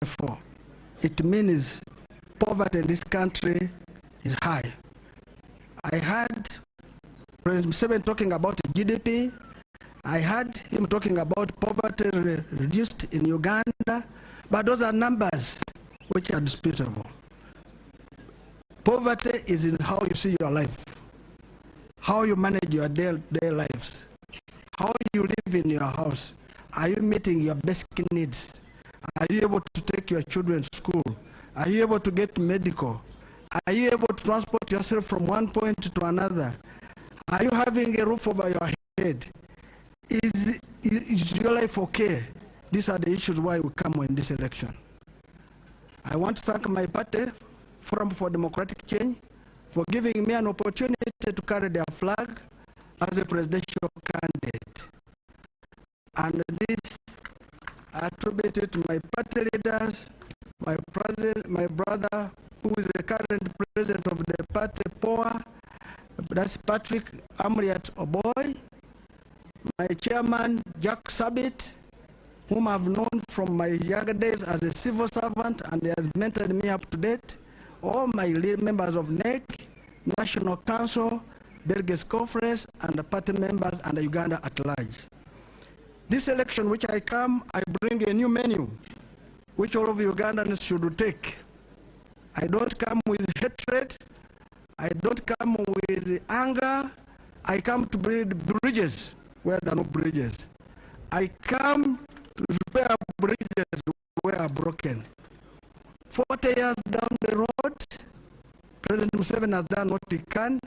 therefore, it means poverty in this country is high. I heard President Museveni talking about GDP. I heard him talking about poverty reduced in Uganda, but those are numbers which are disputable. Poverty is in how you see your life, how you manage your daily lives, how you live in your house. Are you meeting your basic needs? Are you able to take your children to school? Are you able to get medical? Are you able to transport yourself from one point to another? Are you having a roof over your head? Is your life okay? These are the issues why we come in this election. I want to thank my party, Forum for Democratic Change, for giving me an opportunity to carry their flag as a presidential candidate. And this, I attribute it to my party leaders, my president, my brother, who is the current president of the party, POA, that's Patrick Amriat Oboy, my chairman, Jack Sabbit, whom I've known from my younger days as a civil servant, and he has mentored me up to date, all my members of NEC, National Council, Delegates Conference, and the party members and the Uganda at large. This election which I come, I bring a new menu, which all of Ugandans should take. I don't come with hatred. I don't come with anger. I come to build bridges where there are no bridges. I come to repair bridges where are broken. 40 years down the road, President Museveni has done what he can.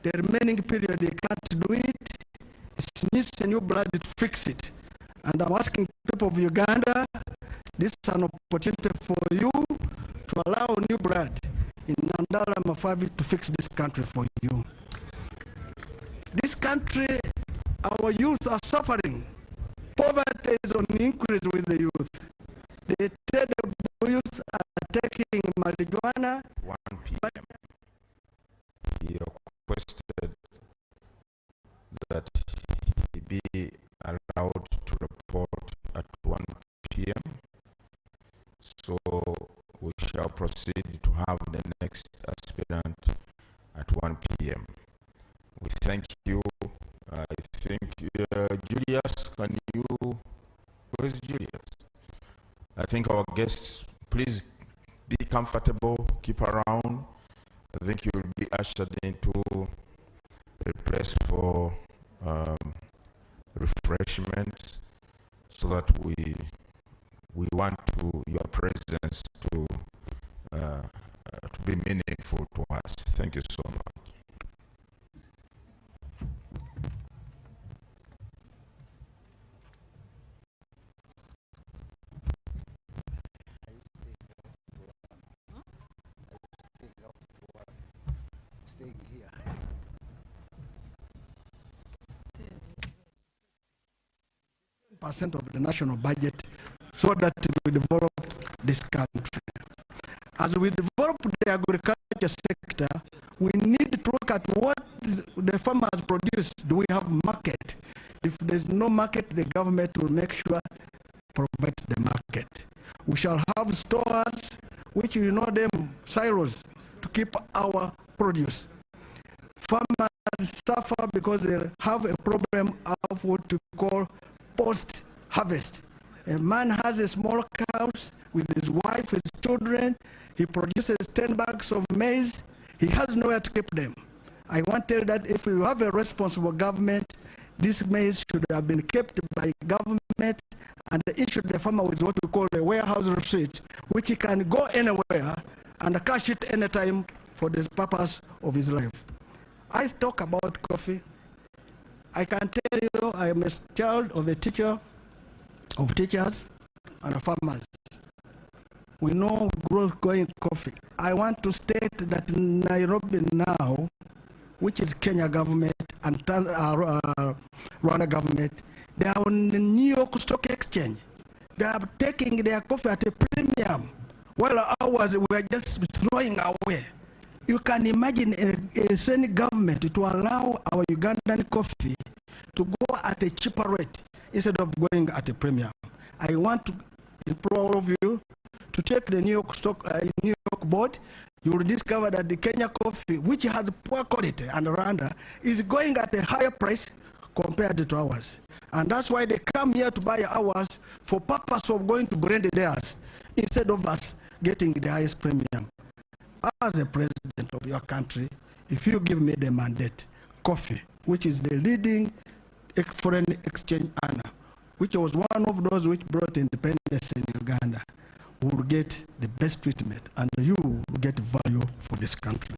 The remaining period, he can't do it. It needs a new blood to fix it. And I'm asking people of Uganda, this is an opportunity for you to allow new blood in Nandala Mafavi to fix this country for you. This country, our youth are suffering. Poverty is on the increase with the youth. The youth are taking marijuana. 1 p.m. He requested that he be allowed to report at 1 p.m. So we shall proceed to have the next aspirant at 1 p.m. We thank you. I think Julius, can you, where's Julius? I think our guests, please be comfortable, keep around. I think you will be ushered into a place for refreshments, so that we want your presence to be meaningful to us. Thank you so much. Staying here. % of the national budget, so that we develop this country. As we develop the agriculture sector, we need to look at what the farmers produce. Do we have market? If there's no market, the government will make sure provides the market. We shall have stores, which you know them, silos, to keep our produce. Farmers suffer because they have a problem of what we call post-harvest. A man has a small house with his wife, his children. He produces 10 bags of maize. He has nowhere to keep them. I want to tell you that if we have a responsible government, this maize should have been kept by government and issued the farmer with what we call a warehouse receipt, which he can go anywhere and cash it anytime for the purpose of his life. I talk about coffee. I can tell you I am a child of a teacher, of teachers and farmers. We know growing coffee. I want to state that in Nairobi now, which is Kenya government and Rwanda government, they are on the New York Stock Exchange. They are taking their coffee at a premium, while ours we are just throwing away. You can imagine a Senate government to allow our Ugandan coffee to go at a cheaper rate instead of going at a premium. I want to implore all of you to to check the New York board, you will discover that the Kenya coffee, which has poor quality and Rwanda, is going at a higher price compared to ours. And that's why they come here to buy ours for purpose of going to brand theirs instead of us getting the highest premium. As a president of your country, if you give me the mandate, coffee, which is the leading foreign exchange earner, which was one of those which brought independence in Uganda, will get the best treatment, and you will get value for this country.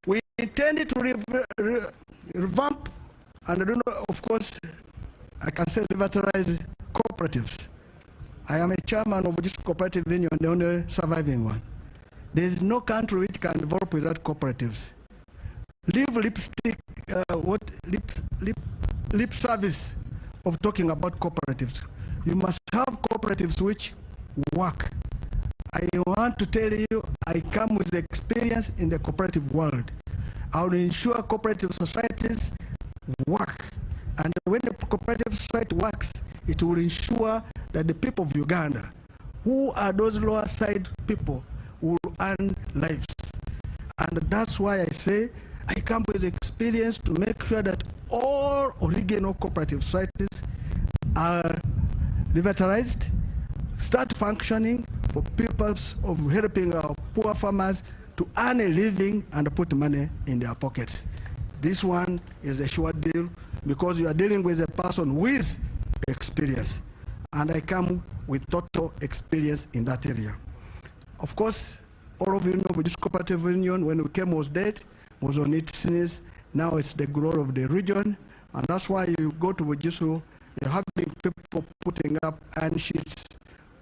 We intended to revamp, and I don't know, of course, I can say revitalize cooperatives. I am a chairman of this cooperative union, the only surviving one. There is no country which can develop without cooperatives. Leave lip service of talking about cooperatives. You must have cooperatives which work. I want to tell you, I come with experience in the cooperative world. I will ensure cooperative societies work. And when the cooperative society works, it will ensure that the people of Uganda, who are those lower side people, will earn lives. And that's why I say I come with experience to make sure that all original cooperative societies are revitalized, start functioning for purpose of helping our poor farmers to earn a living and put money in their pockets. This one is a sure deal because you are dealing with a person with experience, and I come with total experience in that area. Of course, all of you know this cooperative union, when we came, was dead, was on its knees. Now it's the growth of the region, and that's why you go to Wajisu, you're having people putting up iron sheets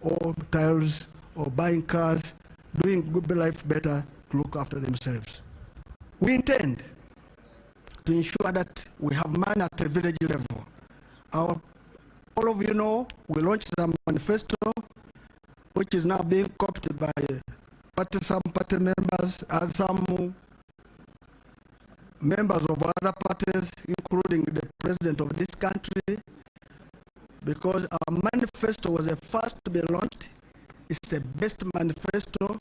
or tiles or buying cars, doing good life better to look after themselves. We intend to ensure that we have money at the village level. All of you know, we launched a manifesto, which is now being copied by some party members and some members of other parties, including the president of this country, because our manifesto was the first to be launched. It's the best manifesto,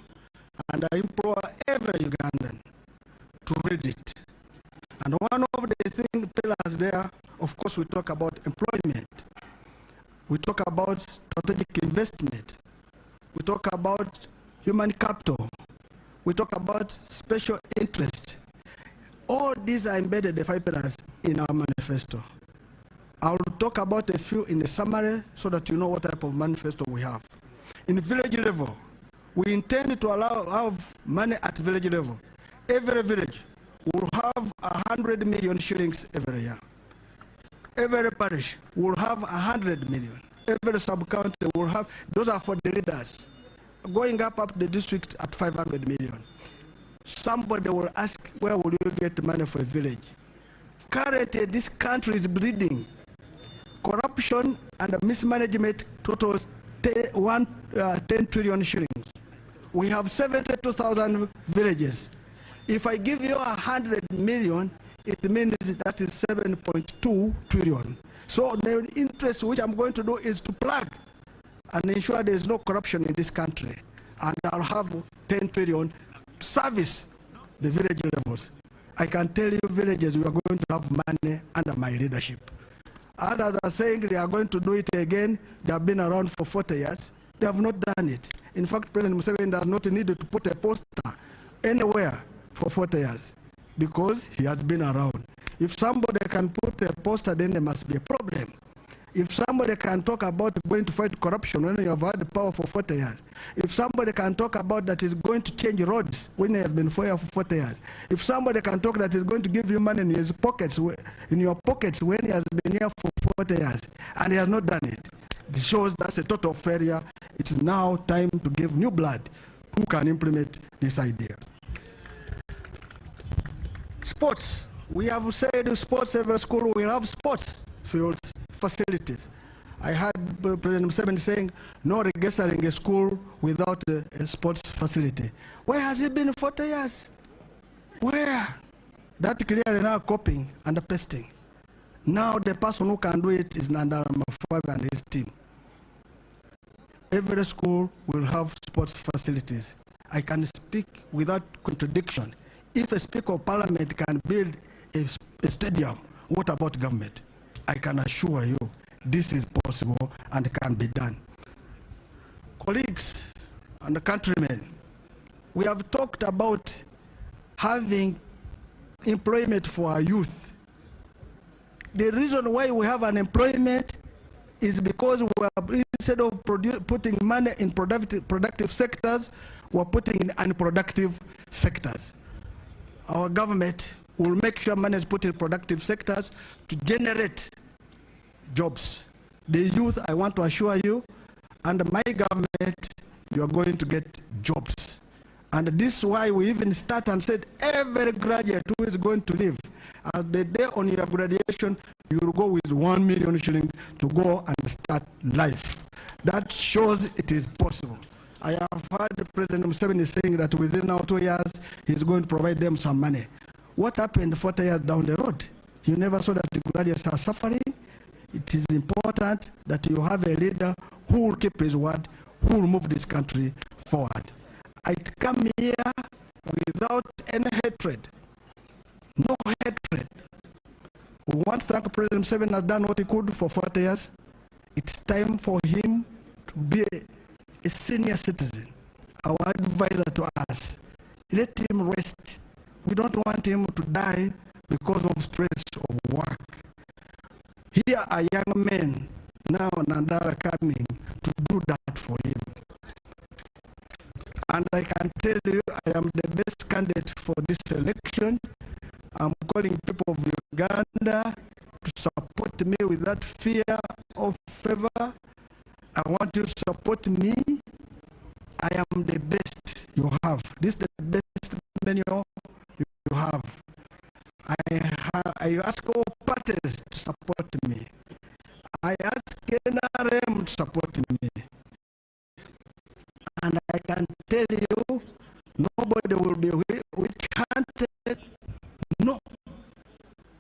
and I implore every Ugandan to read it. And one of the pillars there, of course, we talk about employment. We talk about strategic investment. We talk about human capital. We talk about special interest. All these are embedded, the 5 pillars, in our manifesto. I will talk about a few in a summary so that you know what type of manifesto we have. In village level, we intend to have money at village level. Every village will have 100 million shillings every year. Every parish will have 100 million. Every sub-county will have, those are for the leaders. Going up the district at 500 million. Somebody will ask, where will you get money for a village? Currently, this country is bleeding. Corruption and mismanagement totals 10 trillion shillings. We have 72,000 villages. If I give you 100 million, it means that is 7.2 trillion. So the interest which I'm going to do is to plug and ensure there is no corruption in this country. And I'll have 10 trillion to service the village levels. I can tell you villages, we are going to have money under my leadership. Others are saying they are going to do it again. They have been around for 40 years. They have not done it. In fact, President Museveni does not need to put a poster anywhere for 40 years because he has been around. If somebody can put a poster, then there must be a problem. If somebody can talk about going to fight corruption when you have had the power for 40 years, if somebody can talk about that is going to change roads when you have been for 40 years, if somebody can talk that is going to give you money in his pockets, in your pockets when he has been here for 40 years and he has not done it, it shows that's a total failure. It's now time to give new blood who can implement this idea. Sports. We have said sports, every school will have sports fields, facilities. I heard President Museveni saying, no registering a school without a sports facility. Where has he been 40 years? Where? That clearly now copying and pasting. Now the person who can do it is Nandara Mafuabe and his team. every school will have sports facilities. I can speak without contradiction. If a Speaker of Parliament can build a stadium, what about government? I can assure you this is possible and can be done. Colleagues and countrymen, we have talked about having employment for our youth. The reason why we have unemployment is because we are, instead of putting money in productive sectors, we're putting in unproductive sectors. Our government will make sure money is put in productive sectors to generate jobs. The youth, I want to assure you, under my government, you are going to get jobs. And this is why we even start and said every graduate who is going to leave, the day on your graduation, you will go with 1 million shillings to go and start life. That shows it is possible. I have heard President Museveni saying that within now 2 years, he's going to provide them some money. What happened 40 years down the road? You never saw that the graduates are suffering. It is important that you have a leader who will keep his word, who will move this country forward. I come here without any hatred, no hatred. We want to thank President Museveni has done what he could for 40 years. It's time for him to be a senior citizen, our advisor to us. Let him rest. We don't want him to die because of stress of work. Here are young men now and are coming to do that for him. And I can tell you, I am the best candidate for this election. I'm calling people of Uganda to support me with fear of favor. I want you to support me. I am the best you have. This is the best menu you have. I ask all parties to support me. I ask NRM to support me. And I can tell you, nobody will be witch-hunted. No.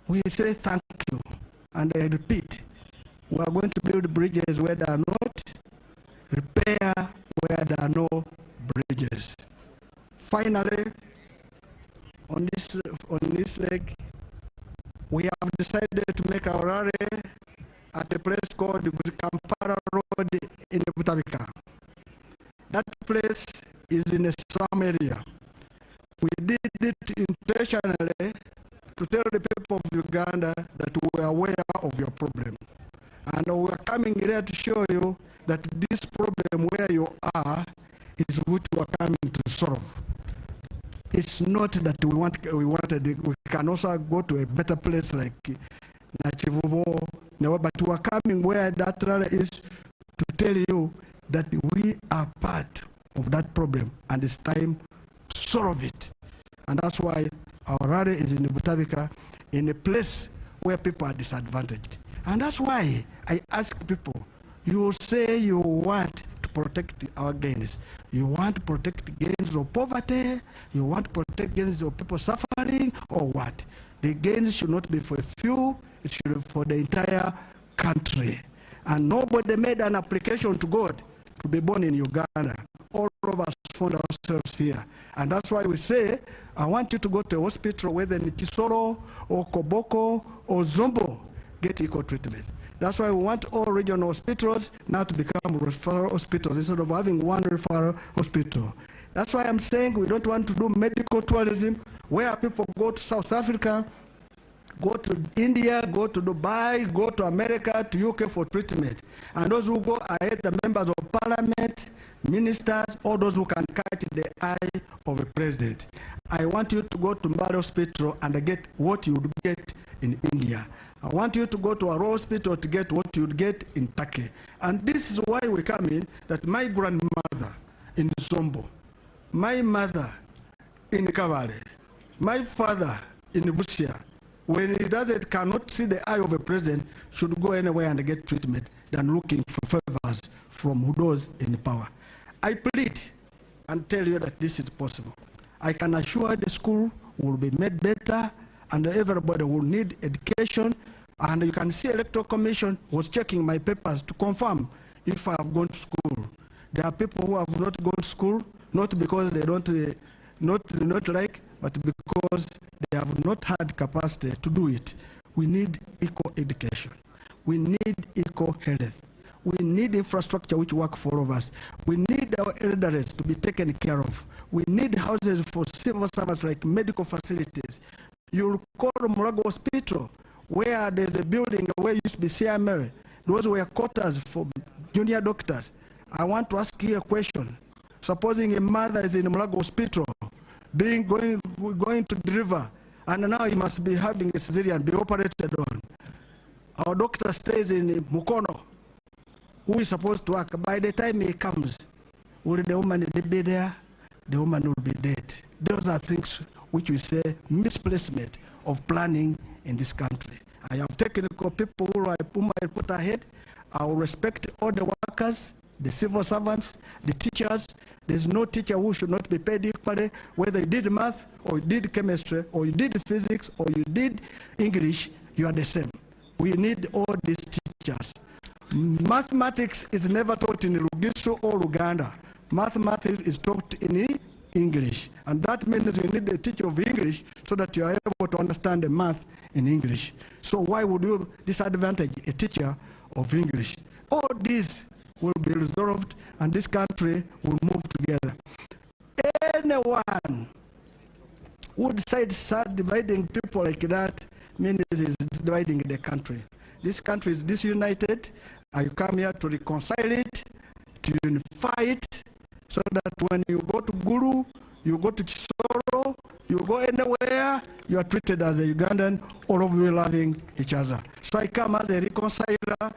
We say thank you. And I repeat, we are going to build bridges where there are not, repair where there are no bridges. Finally, on this leg, we have decided to make our rally at a place called Kampala Road in Butabika. That place is in a slum area. We did it intentionally to tell the people of Uganda that we are aware of your problem. And we are coming here to show you that this problem where you are is what we are coming to solve. It's not that we can also go to a better place like Nachivubo, but we are coming where that rally is to tell you that we are part of that problem and it's time to solve it. And that's why our rally is in Butabika, in a place where people are disadvantaged. And that's why I ask people, you say you want to protect our gains. You want to protect gains of poverty, you want to protect gains of people suffering, or what? The gains should not be for a few, it should be for the entire country. And nobody made an application to God to be born in Uganda. All of us found ourselves here. And that's why we say, I want you to go to a hospital, whether in Kisoro, or Koboko, or Zombo, get equal treatment. That's why we want all regional hospitals now to become referral hospitals instead of having one referral hospital. That's why I'm saying we don't want to do medical tourism where people go to South Africa, go to India, go to Dubai, go to America, to UK for treatment. And those who go are the members of parliament, ministers, or those who can catch the eye of a president. I want you to go to Mbale Hospital and get what you would get in India. I want you to go to our hospital to get what you'd get in Turkey. And this is why we come in, that my grandmother in Zombo, my mother in Kavale, my father in Busia, when he cannot see the eye of a president, should go anywhere and get treatment than looking for favors from those in power. I plead and tell you that this is possible. I can assure the school will be made better and everybody will need education. And you can see Electoral Commission was checking my papers to confirm if I have gone to school. There are people who have not gone to school, not because they don't not like, but because they have not had capacity to do it. We need equal education. We need equal health. We need infrastructure which work for all of us. We need our elderly to be taken care of. We need houses for civil servants like medical facilities. You'll call Mulago Hospital, where there's a building where used to be CML. Those were quarters for junior doctors. I want to ask you a question. Supposing a mother is in Mulago Hospital, going to deliver, and now he must be having a cesarean, be operated on. Our doctor stays in Mukono, who is supposed to work. By the time he comes, will the woman be there? The woman will be dead. Those are things which we say misplacement of planning in this country. I have technical people whom I put ahead. I will respect all the workers, the civil servants, the teachers. There's no teacher who should not be paid equally, whether you did math, or you did chemistry, or you did physics, or you did English, you are the same. We need all these teachers. Mathematics is never taught in Rugisu or Uganda. Mathematics is taught in English. And that means you need a teacher of English so that you are able to understand the math in English. So why would you disadvantage a teacher of English? All these will be resolved and this country will move together. Anyone who decides to start dividing people like that means is dividing the country. This country is disunited. I come here to reconcile it, to unify it, so that when you go to Gulu, you go to Kisoro, you go anywhere, you are treated as a Ugandan, all of you loving each other. So I come as a reconciler,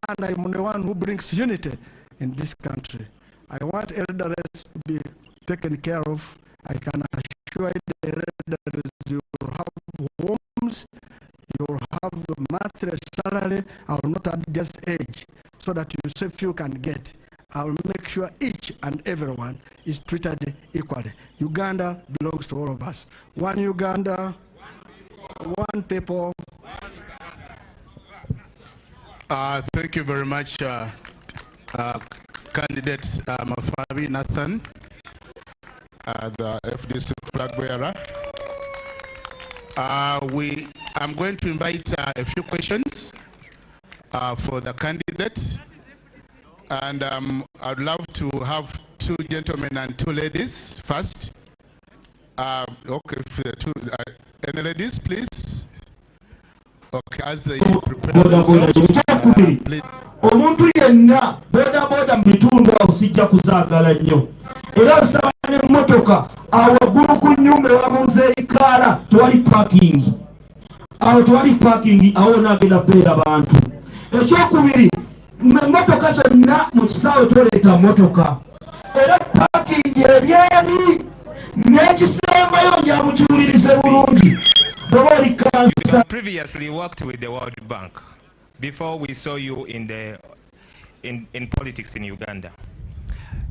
and I'm the one who brings unity in this country. I want elders to be taken care of. I can assure the elders you will have homes, you will have the monthly salary. I will not adjust age so that you say few can get. I will make sure each and everyone is treated equally. Uganda belongs to all of us. One Uganda, one people. Thank you very much, candidate Mafabi Nathan, the FDC flag bearer. I'm going to invite a few questions for the candidate. And I'd love to have two gentlemen and two ladies first. Okay, for the two, any ladies, please? Okay, as they prepare themselves, please. Omuntu yenna boda mbitundu osijja kuzaagala nnyo era osaba n'emmotoka awaggulu ku nnyumba ewamuze ikaala tewali parking awo tewali parking awo naagenda beera bantu ekyokubiri emmotoka zonna mu kisaawe toleeta mmotoka era parking ebyeri n'ekisembayo nja mukiwulirize bulungi You previously worked with the World Bank before we saw you in politics in Uganda.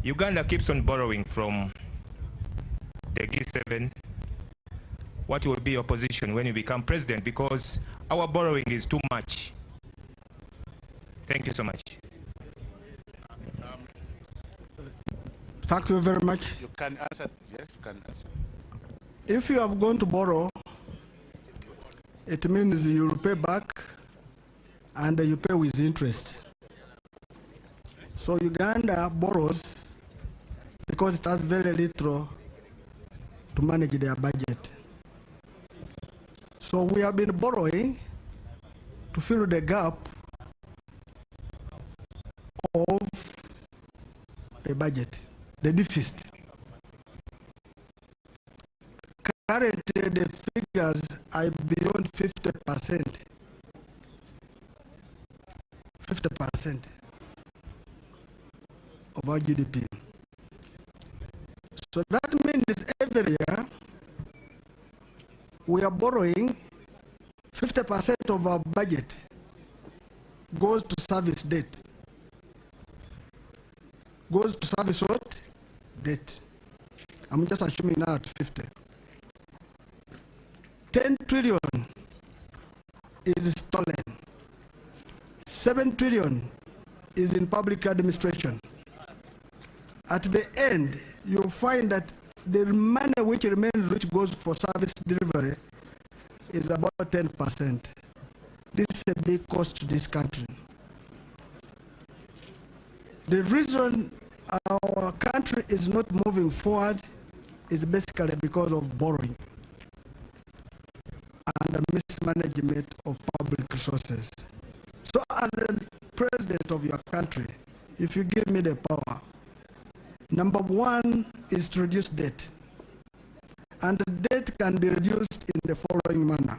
Uganda keeps on borrowing from the G7. What will be your position when you become president? Because our borrowing is too much. Thank you so much. Thank you very much. You can answer. Yes, you can answer. If you have gone to borrow, it means you will pay back and you pay with interest. So Uganda borrows because it has very little to manage their budget. So we have been borrowing to fill the gap of the budget, the deficit. Currently, the figures are beyond 50%. 50% of our GDP. So that means every year we are borrowing 50% of our budget goes to service debt. Goes to service what? Debt. I'm just assuming now at 50. 10 trillion is stolen. 7 trillion is in public administration. At the end, you'll find that the money which remains, which goes for service delivery, is about 10%. This is a big cost to this country. The reason our country is not moving forward is basically because of borrowing and the mismanagement of public resources. So as the president of your country, if you give me the power, number one is to reduce debt. And the debt can be reduced in the following manner.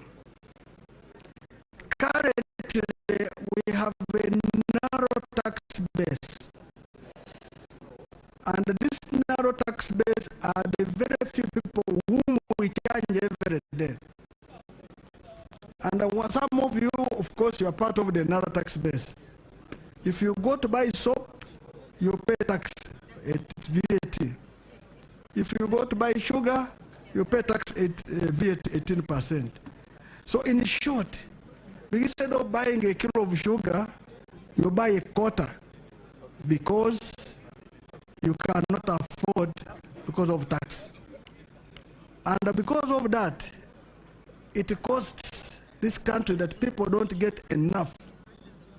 Currently, we have a narrow tax base. And this narrow tax base are the very few people whom we charge every day. And some of you, of course, you are part of the narrow tax base. If you go to buy soap, you pay tax at VAT. If you go to buy sugar, you pay tax at VAT 18%. So in short, instead of buying a kilo of sugar, you buy a quarter because you cannot afford because of tax. And because of that, it costs this country that people don't get enough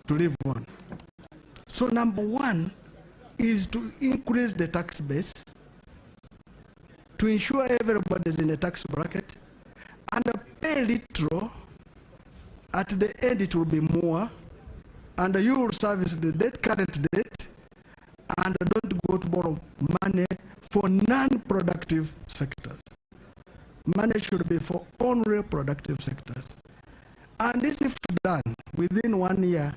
to live on. So number one is to increase the tax base, to ensure everybody is in a tax bracket, and pay little. At the end it will be more, and you will service the debt, current debt, and don't go to borrow money for non-productive sectors. Money should be for only productive sectors. And this, if done within 1 year,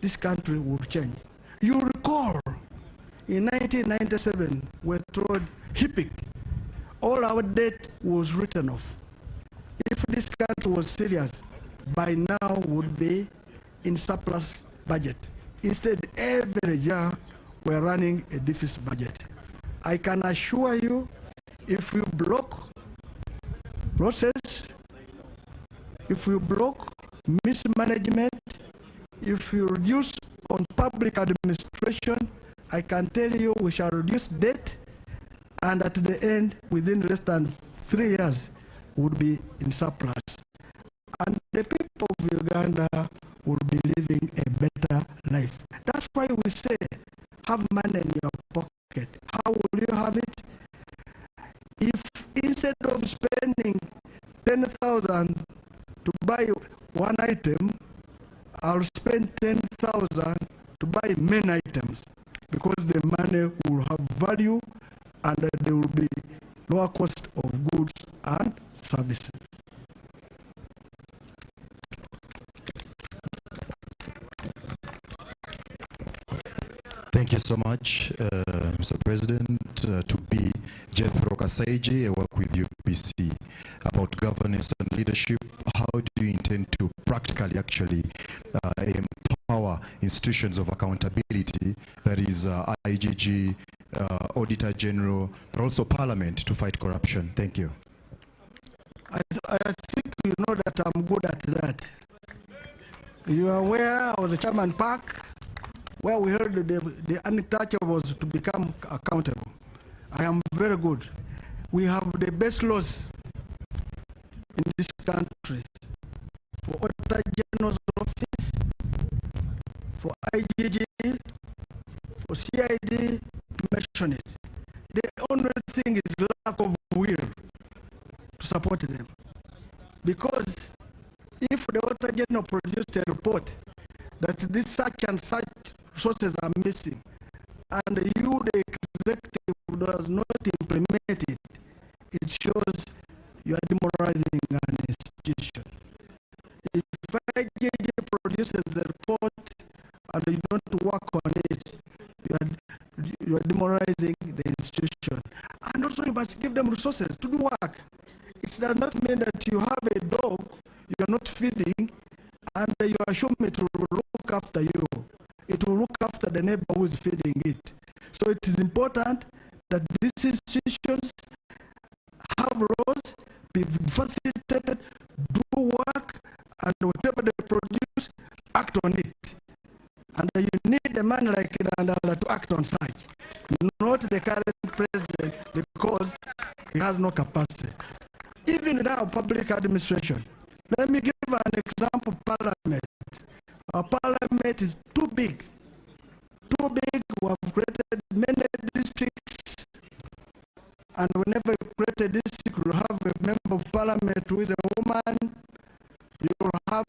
this country will change. You recall, in 1997, we through HIPIC, all our debt was written off. If this country was serious, by now would be in surplus budget. Instead, every year, we're running a deficit budget. I can assure you, if you block losses, if you block mismanagement, if you reduce on public administration, I can tell you we shall reduce debt, and at the end, within less than 3 years, would be in surplus. And the people of Uganda will be living a better life. That's why we say, have money in your pocket. How will you have it? If instead of spending 10,000 to buy one item, I'll spend 10,000 to buy many items, because the money will have value and there will be lower cost of goods and services. Thank you so much, Mr. President. To be Jethro Kasaiji, I work with UPC about governance and leadership. How do you intend to practically actually empower institutions of accountability, that is IGG, Auditor General, but also Parliament, to fight corruption? Thank you. I think you know that I'm good at that. You are aware of the Chairman Park, where we heard the untouchables to become accountable. I am very good. We have the best laws in this country for Auditor General's office, for IGG, for CID, to mention it. The only thing is lack of will to support them. Because if the Auditor General produced a report that this such and such resources are missing, and you, the executive, does not implement it, it shows you are demoralizing an institution. If IGG produces a report and you don't work on it, you are demoralizing the institution. And also you must give them resources to do work. It does not mean that you have a dog you are not feeding and you assume it will look after you. It will look after the neighbor who is feeding it. So it is important that these institutions have laws, be facilitated, do work, and whatever they produce, act on it. And you need a man like Nandala to act on such. not the current president, because he has no capacity. Even now, public administration. Let me give an example. Parliament. Our parliament is too big. Too big. We have created many districts, and whenever you create a district, you have a member of parliament who is a woman. You will have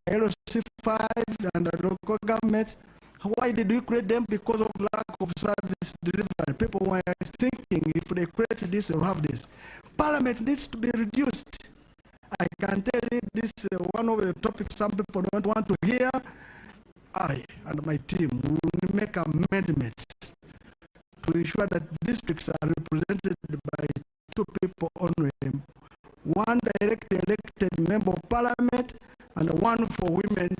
LC5 and the local government. Why did we create them? Because of lack of service delivery. People were thinking if they create this, they'll have this. Parliament needs to be reduced. I can tell you this one of the topics some people don't want to hear. I and my team will make amendments to ensure that districts are represented by 2 people only. 1 directly elected member of parliament and 1 for women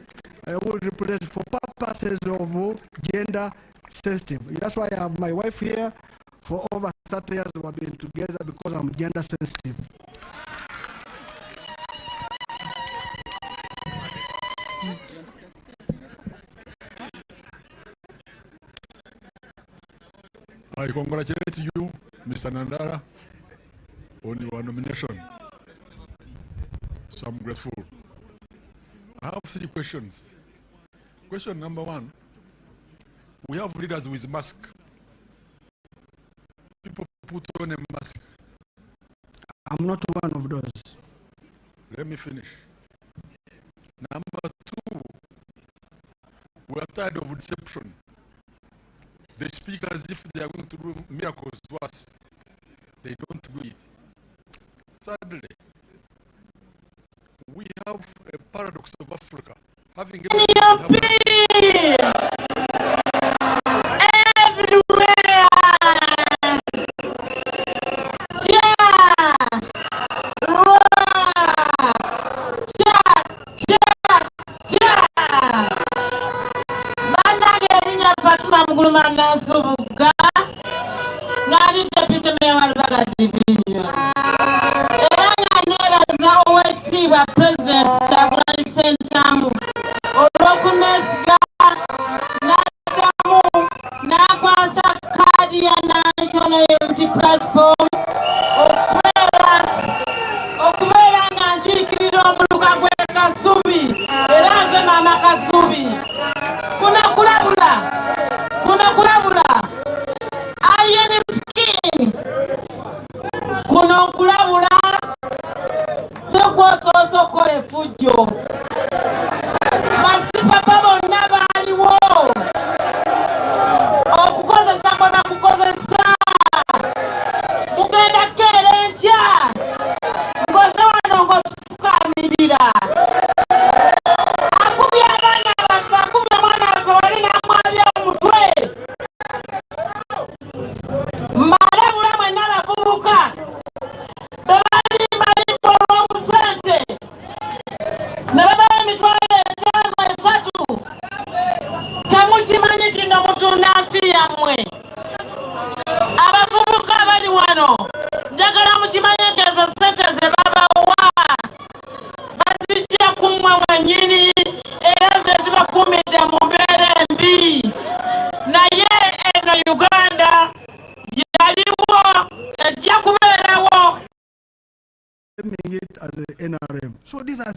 who represent for purposes of gender sensitive. That's why I have my wife here. For over 30 years we have been together because I'm gender sensitive. I congratulate you, Mr. Nandara, on your nomination. So I'm grateful. I have 3 questions. Question number 1. We have leaders with mask. People put on a mask. I'm not one of those. Let me finish. Number 2. We are tired of deception. They speak as if they are going to do miracles to us. They don't do it. Thirdly, we have a paradox of Africa. Having it as an NRM. So these are